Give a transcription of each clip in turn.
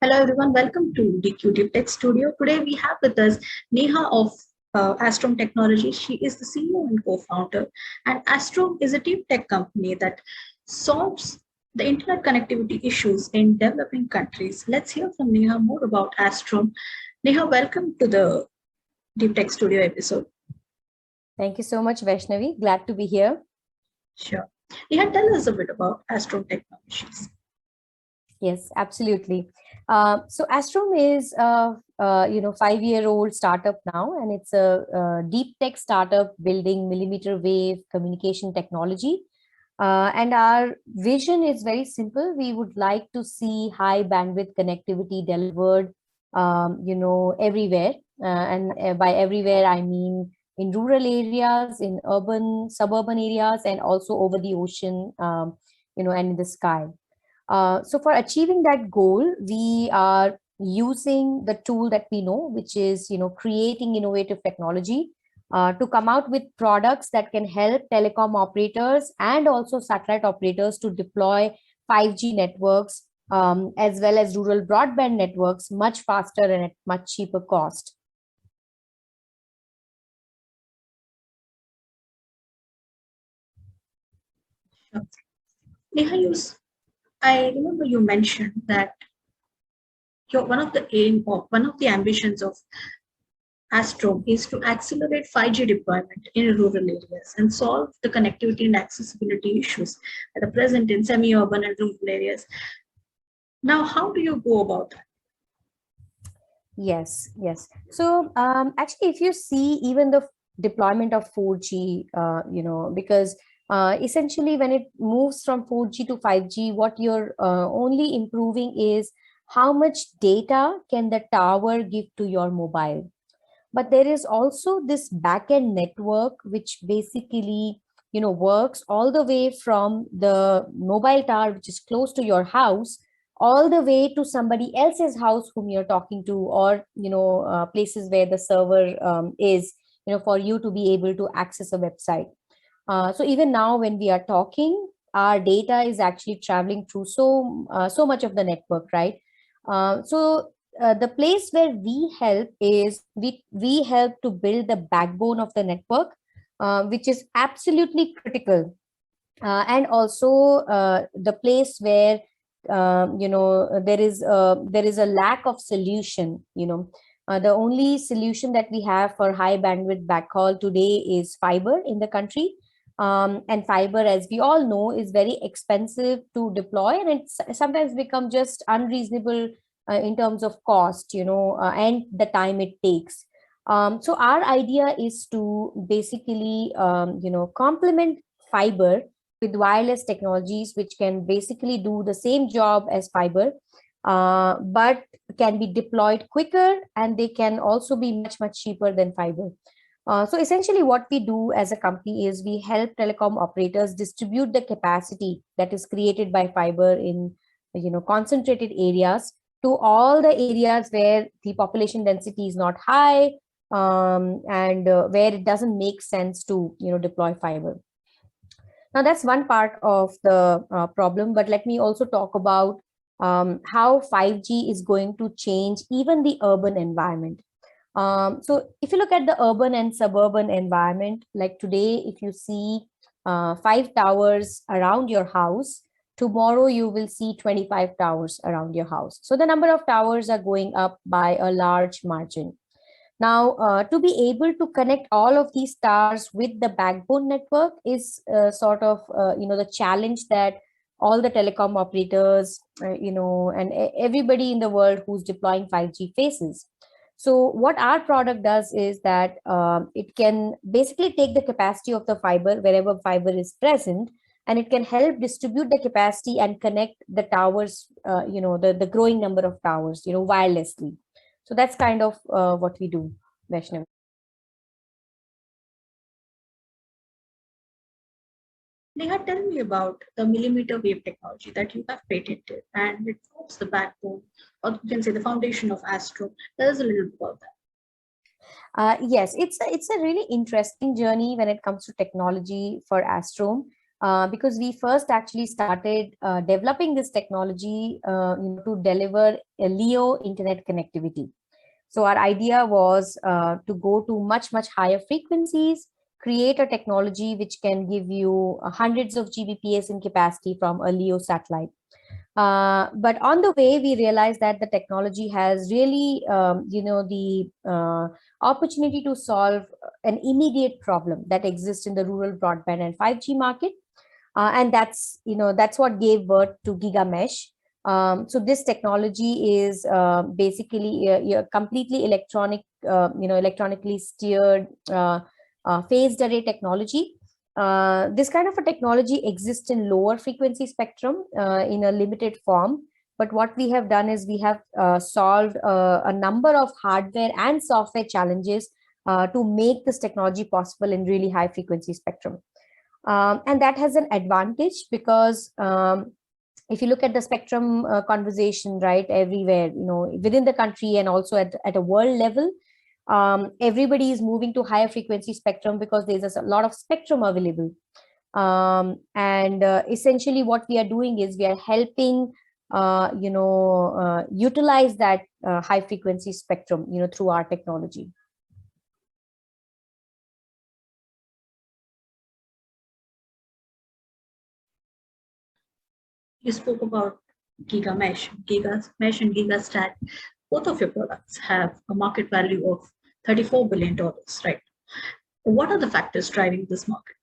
Hello everyone, welcome to DQ Deep Tech Studio. Today we have with us Neha of Astrom Technology. She is the CEO and co-founder, and Astrom is a deep tech company that solves the internet connectivity issues in developing countries. Let's hear from Neha more about Astrom. Neha, welcome to the Deep Tech Studio episode. Thank you so much, Vaishnavi. Glad to be here. Sure. Neha, tell us a bit about Astrom Technologies. Yes, absolutely. So Astrom is a 5-year-old startup now, and it's a deep tech startup building millimeter wave communication technology. And our vision is very simple. We would like to see high bandwidth connectivity delivered, everywhere. And by everywhere, I mean in rural areas, in urban, suburban areas, and also over the ocean, and in the sky. So for achieving that goal, we are using the tool that we know, which is, creating innovative technology to come out with products that can help telecom operators and also satellite operators to deploy 5G networks as well as rural broadband networks much faster and at much cheaper cost. Sure. Neha, I remember you mentioned that one of the aim or one of the ambitions of Astrom is to accelerate 5G deployment in rural areas and solve the connectivity and accessibility issues that are present in semi-urban and rural areas. Now, how do you go about that? Yes. So actually, if you see even the deployment of 4G, because essentially when it moves from 4G to 5G, what you're only improving is how much data can the tower give to your mobile. But there is also this backend network which basically works all the way from the mobile tower which is close to your house all the way to somebody else's house whom you're talking to, or places where the server is, for you to be able to access a website. So even now when we are talking, our data is actually traveling through so much of the network, right? So the place where we help is we help to build the backbone of the network, which is absolutely critical, and also the place where there is a lack of solution. The only solution that we have for high bandwidth backhaul today is fiber in the country. And fiber, as we all know, is very expensive to deploy, and it's sometimes become just unreasonable in terms of cost, and the time it takes. So our idea is to basically, complement fiber with wireless technologies, which can basically do the same job as fiber, but can be deployed quicker, and they can also be much cheaper than fiber. So essentially what we do as a company is we help telecom operators distribute the capacity that is created by fiber in concentrated areas to all the areas where the population density is not high, and where it doesn't make sense to deploy fiber. Now that's one part of the problem, but let me also talk about how 5G is going to change even the urban environment. So if you look at the urban and suburban environment, like today, if you see 5 towers around your house, tomorrow you will see 25 towers around your house. So the number of towers are going up by a large margin. Now, to be able to connect all of these towers with the backbone network is sort of, the challenge that all the telecom operators, and everybody in the world who's deploying 5G faces. So what our product does is that it can basically take the capacity of the fiber wherever fiber is present, and it can help distribute the capacity and connect the towers, the growing number of towers, wirelessly. So that's kind of what we do, Vaishnavi. Neha, tell me about the millimeter wave technology that you have patented and it forms the backbone, or you can say the foundation of Astro. Tell us a little bit about that. Yes, it's a really interesting journey when it comes to technology for Astrom. because we first actually started developing this technology to deliver a LEO internet connectivity. So our idea was to go to much, much higher frequencies, create a technology which can give you hundreds of Gbps in capacity from a LEO satellite. But on the way, we realized that the technology has really, the opportunity to solve an immediate problem that exists in the rural broadband and 5G market. And that's what gave birth to GigaMesh. So this technology is basically a completely electronically steered phased array technology. This kind of a technology exists in lower frequency spectrum in a limited form. But what we have done is we have solved a number of hardware and software challenges to make this technology possible in really high frequency spectrum. And that has an advantage because if you look at the spectrum conversation, right, everywhere, within the country and also at a world level, everybody is moving to higher frequency spectrum because there's a lot of spectrum available. And essentially what we are doing is we are helping, utilize that high frequency spectrum, through our technology. You spoke about GigaMesh, GigaMesh and GigaStat. Both of your products have a market value of $34 billion, right? What are the factors driving this market?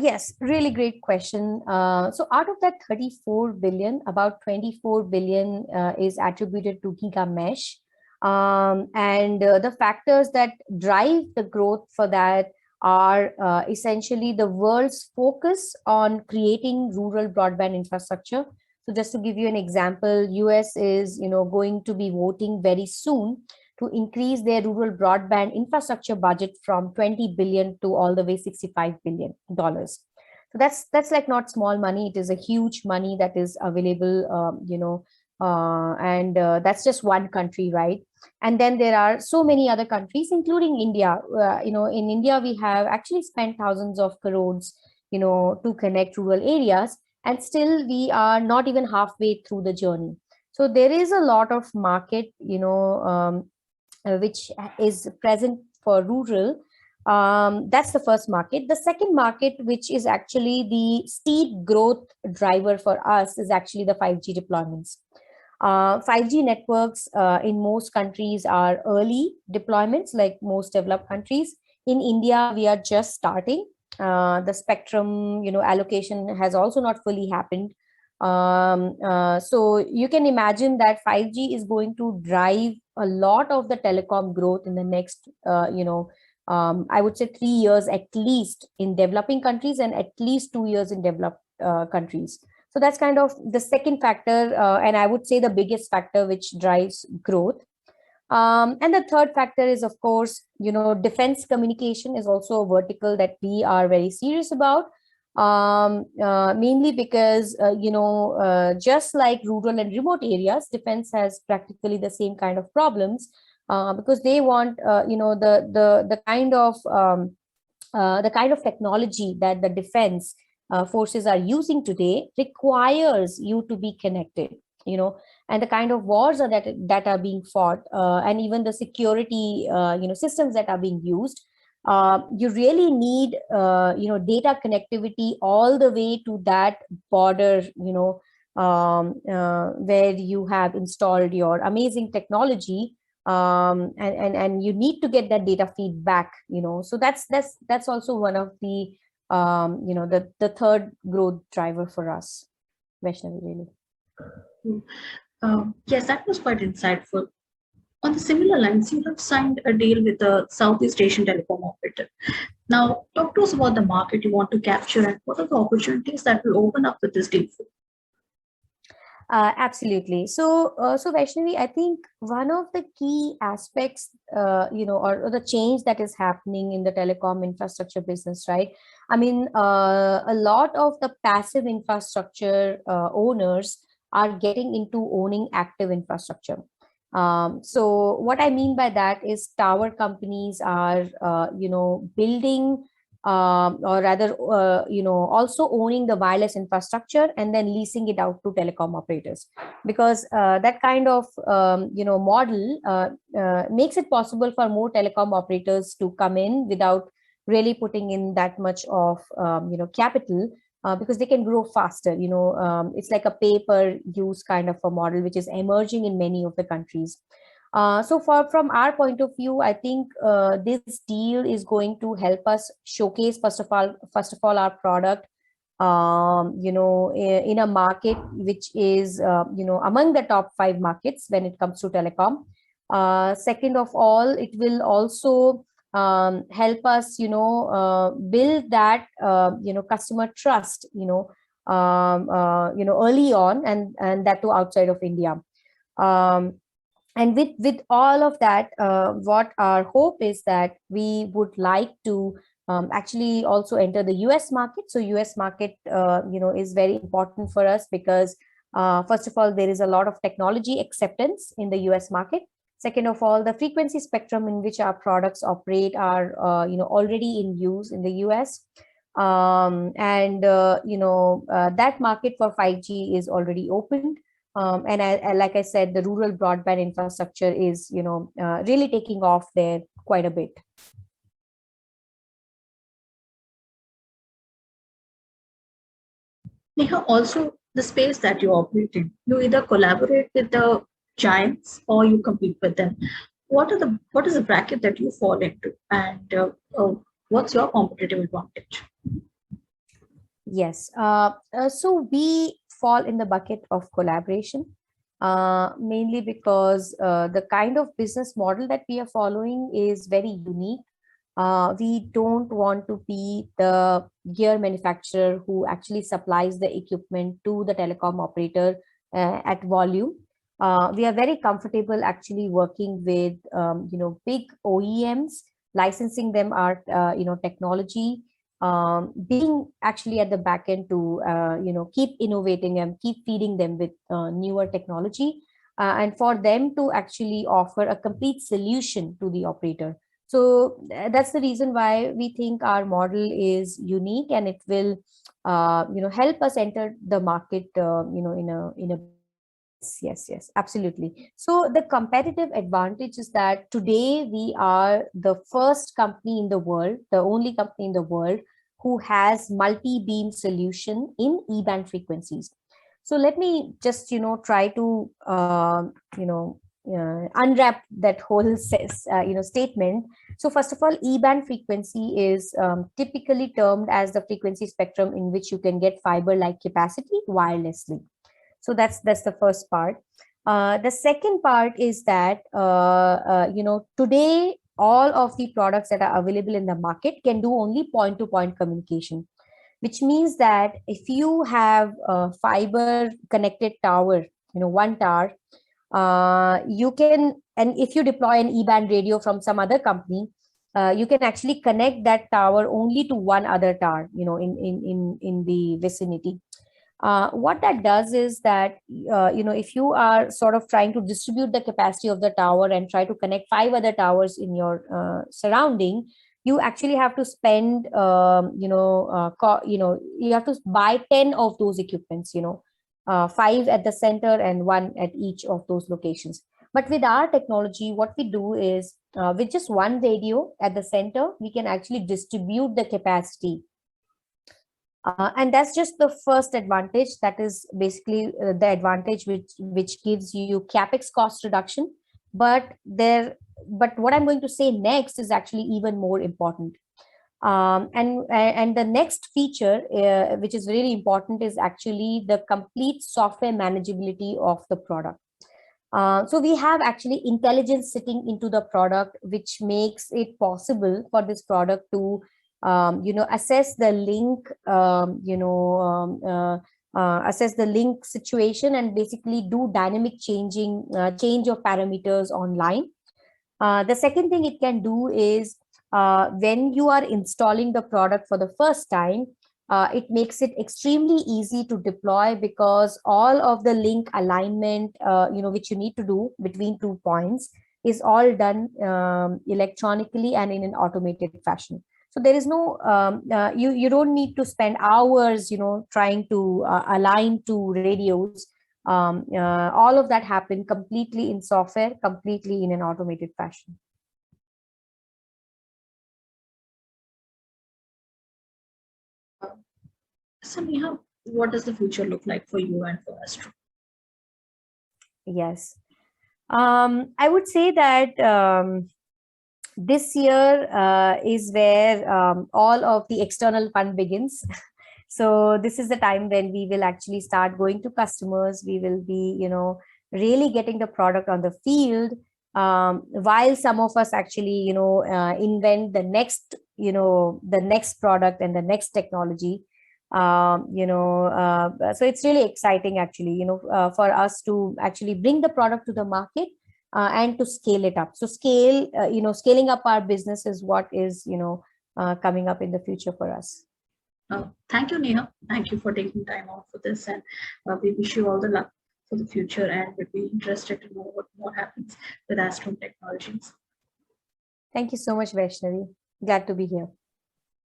Yes, really great question. So out of that 34 billion, about 24 billion is attributed to GigaMesh. And the factors that drive the growth for that are essentially the world's focus on creating rural broadband infrastructure. So just to give you an example, US is going to be voting very soon to increase their rural broadband infrastructure budget from 20 billion to all the way $65 billion. So that's like not small money. It is a huge money that is available, and that's just one country, right? And then there are so many other countries, including India. In India, we have actually spent thousands of crores, to connect rural areas, and still we are not even halfway through the journey. So there is a lot of market, which is present for rural. That's the first market. The second market, which is actually the steep growth driver for us, is actually the 5G deployments. 5G networks in most countries are early deployments, like most developed countries. In India, we are just starting. The spectrum, allocation has also not fully happened. So you can imagine that 5G is going to drive a lot of the telecom growth in the next, I would say 3 years at least in developing countries, and at least 2 years in developed countries. So that's kind of the second factor, and I would say the biggest factor which drives growth. And the third factor is, of course, defense communication is also a vertical that we are very serious about. Mainly because, just like rural and remote areas, defense has practically the same kind of problems, because they want, the kind of technology that the defense forces are using today requires you to be connected, and the kind of wars that are being fought, and even the security, systems that are being used. You really need, data connectivity all the way to that border, where you have installed your amazing technology, and you need to get that data feedback. So that's also one of the, the third growth driver for us, Vaishnavi, really. Yes, that was quite insightful. On the similar lines, you have signed a deal with a Southeast Asian telecom operator. Now, talk to us about the market you want to capture and what are the opportunities that will open up with this deal for? Absolutely. So Vaishnavi, I think one of the key aspects, or the change that is happening in the telecom infrastructure business, right? I mean, a lot of the passive infrastructure owners are getting into owning active infrastructure. So what I mean by that is tower companies are, building or rather, also owning the wireless infrastructure and then leasing it out to telecom operators, because that kind of model makes it possible for more telecom operators to come in without really putting in that much of capital, because they can grow faster. It's like a pay per use kind of a model which is emerging in many of the countries. So from our point of view, I think this deal is going to help us showcase first of all our product, in a market which is among the top 5 markets when it comes to telecom. Second of all, it will also help us build that customer trust early on, and that too outside of India. um, and with all of that, what our hope is that we would like to actually also enter the US market. So US market is very important for us because first of all, there is a lot of technology acceptance in the US market. Second of all, the frequency spectrum in which our products operate are already in use in the US. And that market for 5G is already opened. And like I said, the rural broadband infrastructure is, really taking off there quite a bit. Neha, also the space that you operate in, you either collaborate with the giants or you compete with them. What is the bracket that you fall into, and what's your competitive advantage? Yes. So we fall in the bucket of collaboration, mainly because the kind of business model that we are following is very unique. We don't want to be the gear manufacturer who actually supplies the equipment to the telecom operator at volume. We are very comfortable actually working with big OEMs, licensing them our technology, being actually at the back end to keep innovating and keep feeding them with newer technology, and for them to actually offer a complete solution to the operator. So that's the reason why we think our model is unique, and it will help us enter the market in a yes, absolutely. So the competitive advantage is that today we are the first company in the world, the only company in the world who has multi-beam solution in E-band frequencies. So let me just try to unwrap that whole statement. So first of all, E-band frequency is typically termed as the frequency spectrum in which you can get fiber-like capacity wirelessly. So that's the first part. The second part is that today all of the products that are available in the market can do only point-to-point communication, which means that if you have a fiber connected tower, one tower, you can, and if you deploy an E-band radio from some other company, you can actually connect that tower only to one other tower, in the vicinity. What that does is that if you are sort of trying to distribute the capacity of the tower and try to connect 5 other towers in your surrounding, you actually have to spend you have to buy 10 of those equipments, 5 at the center and 1 at each of those locations. But with our technology, what we do is with just one radio at the center, we can actually distribute the capacity. And that's just the first advantage. That is basically the advantage which gives you capex cost reduction. But what I'm going to say next is actually even more important. And the next feature, which is really important, is actually the complete software manageability of the product. So we have actually intelligence sitting into the product, which makes it possible for this product to assess the link, assess the link situation, and basically do dynamic change of parameters online. The second thing it can do is when you are installing the product for the first time, it makes it extremely easy to deploy, because all of the link alignment, which you need to do between 2 points, is all done electronically and in an automated fashion. So there is no you don't need to spend hours, trying to align to radios. All of that happen completely in software, completely in an automated fashion. So Neha, what does the future look like for you and for Astro? Yes. I would say that this year is where all of the external fun begins. So this is the time when we will actually start going to customers. We will be, really getting the product on the field. While some of us actually, invent the next product and the next technology. So it's really exciting actually, for us to actually bring the product to the market and to scale it up. So scaling up our business is what is, coming up in the future for us. Thank you, Neha. Thank you for taking time out for this, and we wish you all the luck for the future. And we'd be interested to know what more happens with Astrum Technologies. Thank you so much, Vaishnavi. Glad to be here.